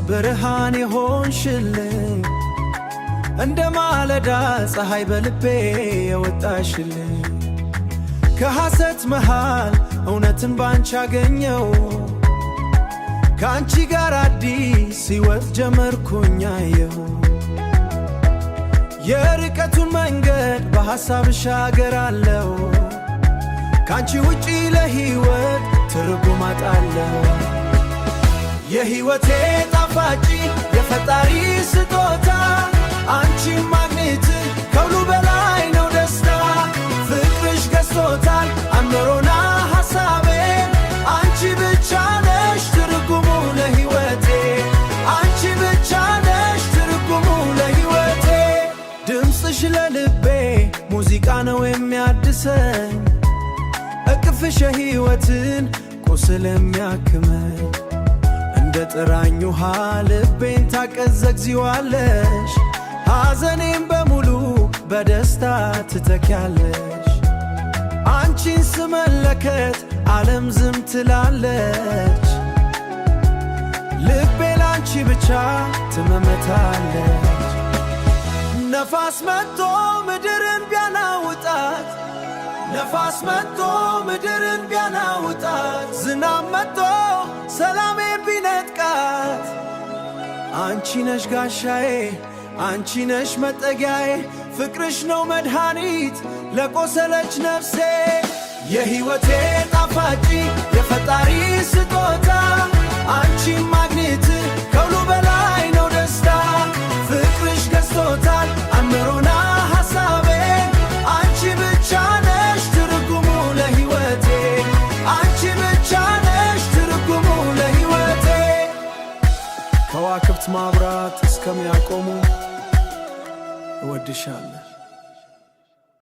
ብርሃን የሆንሽልኝ እንደ ማለዳ ፀሐይ በልቤ የወጣሽልኝ ከሐሰት መሃል እውነትን ባንቺ አገኘው ካንቺ ጋር አዲስ ሕይወት ጀመርኩኝ አየሁ የርቀቱን መንገድ በሐሳብሽ አገራለሁ ካንቺ ውጪ ለሕይወት ትርጉም አጣለሁ የሕይወቴ ጣፋጭ የፈጣሪ ስጦታ አንቺን ማግኘት ከሁሉ በላይ ነው ደስታ ፍቅርሽ ገዝቶታል አእምሮና ሐሳቤን አንቺ ብቻ ነሽ ትርጉሙ ለሕይወቴ አንቺ ብቻ ነሽ ትርጉሙ ለሕይወቴ ድምፅሽ ለልቤ ሙዚቃ ነው የሚያድሰኝ እቅፍሽ የሕይወትን ቁስል የሚያክመኝ እንደ ጥራኝ ውሃ ልቤን ታቀዘቅዚዋለሽ ሐዘኔን በሙሉ በደስታ ትተኪያለሽ አንቺን ስመለከት ዓለም ዝም ትላለች ልቤ ላንቺ ብቻ ትመመታለች ነፋስ መጥቶ ምድርን ቢያናውጣት ነፋስ መጥቶ ምድርን ቢያናውጣት ዝናብ መጥቶ ሰላሜን ቢነጥቃት አንቺ ነሽ ጋሻዬ አንቺ ነሽ መጠጊያዬ ፍቅርሽ ነው መድኃኒት ለቆሰለች ነፍሴ የሕይወቴ ጣፋጭ የፈጣሪ ስጦታ አንቺን ማግኘት ከሁሉ በላይ ነው ደስታ ፍቅርሽ ገዝቶታል አእምሮና ሐሳቤን አንቺ ብቻ ነሽ ትርጉሙ ለሕይወቴ አንቺ ብቻ ነሽ ትርጉሙ ለሕይወቴ ከዋክብት ማብራት እስከሚያቆሙ እወድሻለሁ